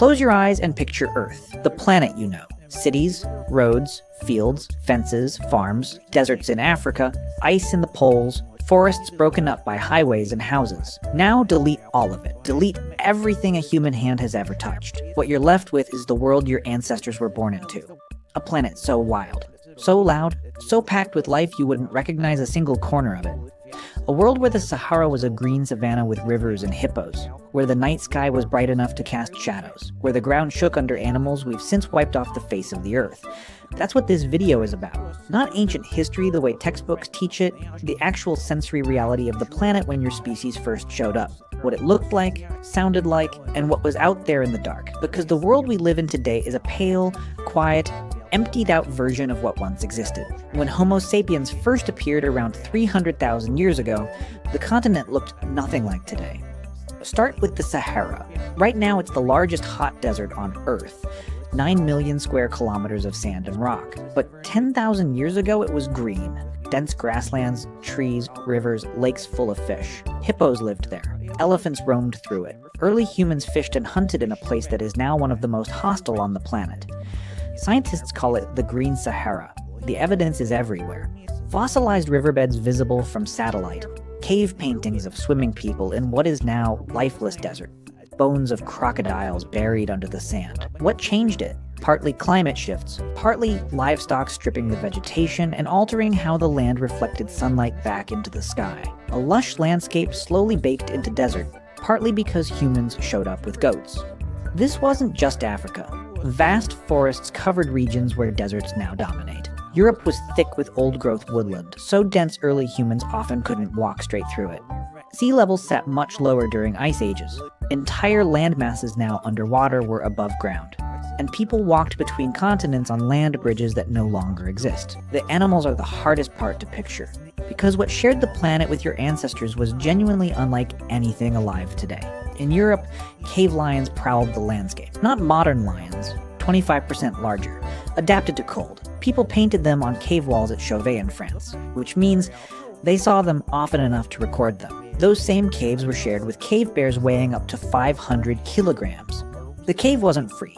Close your eyes and picture Earth, the planet you know. Cities, roads, fields, fences, farms, deserts in Africa, ice in the poles, forests broken up by highways and houses. Now delete all of it. Delete everything a human hand has ever touched. What you're left with is the world your ancestors were born into. A planet so wild, so loud, so packed with life you wouldn't recognize a single corner of it. A world where the Sahara was a green savanna with rivers and hippos, where the night sky was bright enough to cast shadows, where the ground shook under animals we've since wiped off the face of the earth. That's what this video is about. Not ancient history the way textbooks teach it, the actual sensory reality of the planet when your species first showed up. What it looked like, sounded like, and what was out there in the dark. Because the world we live in today is a pale, quiet, emptied-out version of what once existed. When Homo sapiens first appeared around 300,000 years ago, the continent looked nothing like today. Start with the Sahara. Right now it's the largest hot desert on Earth. 9 million square kilometers of sand and rock. But 10,000 years ago it was green. Dense grasslands, trees, rivers, lakes full of fish. Hippos lived there. Elephants roamed through it. Early humans fished and hunted in a place that is now one of the most hostile on the planet. Scientists call it the Green Sahara. The evidence is everywhere. Fossilized riverbeds visible from satellite. Cave paintings of swimming people in what is now lifeless desert. Bones of crocodiles buried under the sand. What changed it? Partly climate shifts, partly livestock stripping the vegetation and altering how the land reflected sunlight back into the sky. A lush landscape slowly baked into desert, partly because humans showed up with goats. This wasn't just Africa. Vast forests covered regions where deserts now dominate. Europe was thick with old-growth woodland, so dense early humans often couldn't walk straight through it. Sea levels sat much lower during ice ages. Entire land masses now underwater were above ground. And people walked between continents on land bridges that no longer exist. The animals are the hardest part to picture, because what shared the planet with your ancestors was genuinely unlike anything alive today. In Europe, cave lions prowled the landscape. Not modern lions, 25% larger, adapted to cold. People painted them on cave walls at Chauvet in France, which means they saw them often enough to record them. Those same caves were shared with cave bears weighing up to 500 kilograms. The cave wasn't free.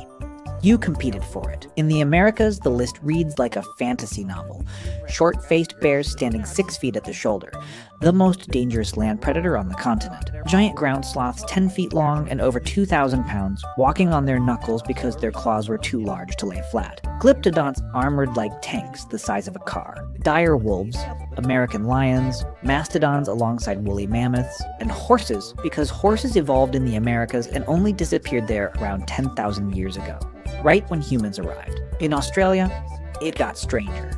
You competed for it. In the Americas, the list reads like a fantasy novel. Short-faced bears standing 6 feet at the shoulder. The most dangerous land predator on the continent. Giant ground sloths 10 feet long and over 2,000 pounds, walking on their knuckles because their claws were too large to lay flat. Glyptodonts armored like tanks the size of a car. Dire wolves, American lions, mastodons alongside woolly mammoths, and horses because horses evolved in the Americas and only disappeared there around 10,000 years ago. Right when humans arrived. In Australia, it got stranger.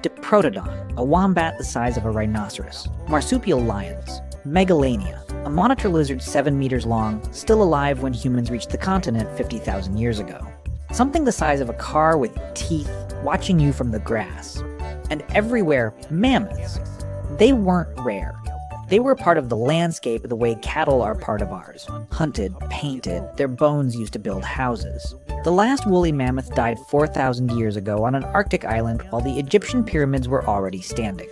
Diprotodon, a wombat the size of a rhinoceros. Marsupial lions. Megalania, a monitor lizard 7 meters long, still alive when humans reached the continent 50,000 years ago. Something the size of a car with teeth watching you from the grass. And everywhere, mammoths. They weren't rare. They were part of the landscape the way cattle are part of ours. Hunted, painted, their bones used to build houses. The last woolly mammoth died 4,000 years ago on an Arctic island while the Egyptian pyramids were already standing.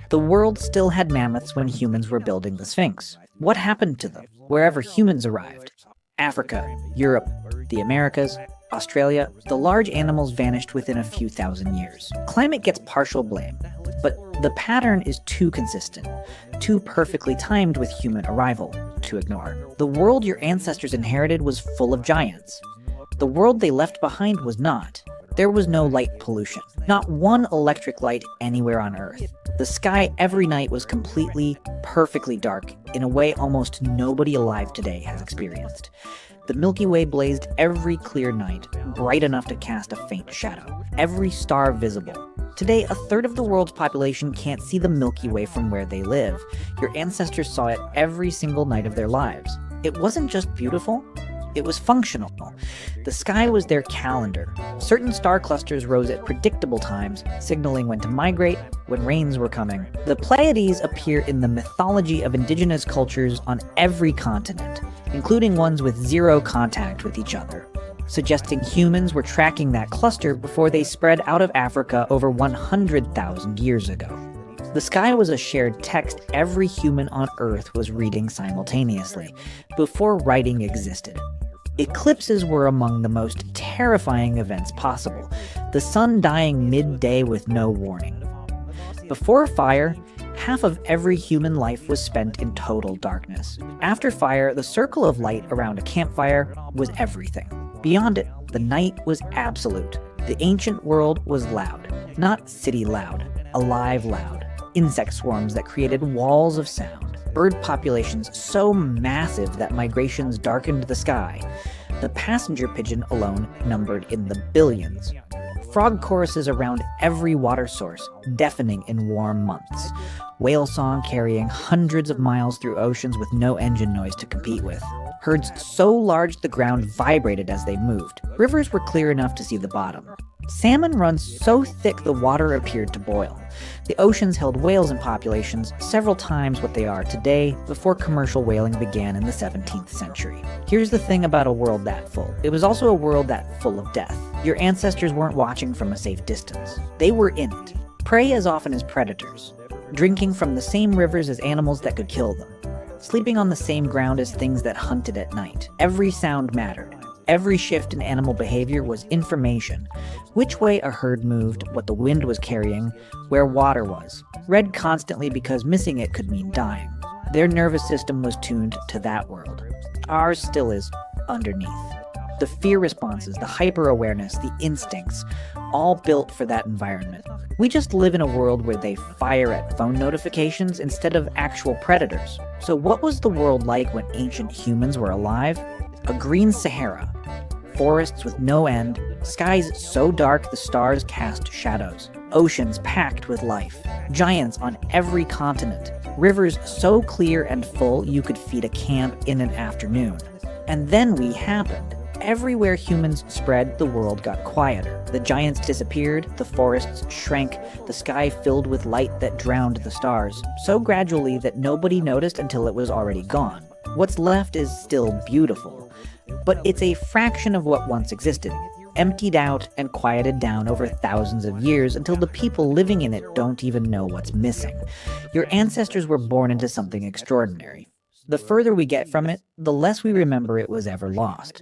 The world still had mammoths when humans were building the Sphinx. What happened to them wherever humans arrived? Africa, Europe, the Americas, Australia, the large animals vanished within a few thousand years. Climate gets partial blame, but the pattern is too consistent, too perfectly timed with human arrival to ignore. The world your ancestors inherited was full of giants. The world they left behind was not. There was no light pollution. Not one electric light anywhere on Earth. The sky every night was completely, perfectly dark in a way almost nobody alive today has experienced. The Milky Way blazed every clear night, bright enough to cast a faint shadow. Every star visible. Today, a third of the world's population can't see the Milky Way from where they live. Your ancestors saw it every single night of their lives. It wasn't just beautiful. It was functional. The sky was their calendar. Certain star clusters rose at predictable times, signaling when to migrate, when rains were coming. The Pleiades appear in the mythology of indigenous cultures on every continent, including ones with zero contact with each other, suggesting humans were tracking that cluster before they spread out of Africa over 100,000 years ago. The sky was a shared text every human on Earth was reading simultaneously, before writing existed. Eclipses were among the most terrifying events possible, the sun dying midday with no warning. Before fire, half of every human life was spent in total darkness. After fire, the circle of light around a campfire was everything. Beyond it, the night was absolute. The ancient world was loud. Not city loud, alive loud. Insect swarms that created walls of sound. Bird populations so massive that migrations darkened the sky. The passenger pigeon alone numbered in the billions. Frog choruses around every water source, deafening in warm months. Whale song carrying hundreds of miles through oceans with no engine noise to compete with. Herds so large the ground vibrated as they moved. Rivers were clear enough to see the bottom. Salmon runs so thick the water appeared to boil. The oceans held whales in populations several times what they are today before commercial whaling began in the 17th century. Here's the thing about a world that full. It was also a world that full of death. Your ancestors weren't watching from a safe distance. They were in it. Prey as often as predators. Drinking from the same rivers as animals that could kill them. Sleeping on the same ground as things that hunted at night. Every sound mattered. Every shift in animal behavior was information. Which way a herd moved, what the wind was carrying, where water was. Read constantly because missing it could mean dying. Their nervous system was tuned to that world. Ours still is underneath. The fear responses, the hyper-awareness, the instincts, all built for that environment. We just live in a world where they fire at phone notifications instead of actual predators. So what was the world like when ancient humans were alive? A green Sahara, forests with no end, skies so dark the stars cast shadows, oceans packed with life, giants on every continent, rivers so clear and full you could feed a camp in an afternoon. And then we happened. Everywhere humans spread, the world got quieter. The giants disappeared, the forests shrank, the sky filled with light that drowned the stars, so gradually that nobody noticed until it was already gone. What's left is still beautiful, but it's a fraction of what once existed, emptied out and quieted down over thousands of years until the people living in it don't even know what's missing. Your ancestors were born into something extraordinary. The further we get from it, the less we remember it was ever lost.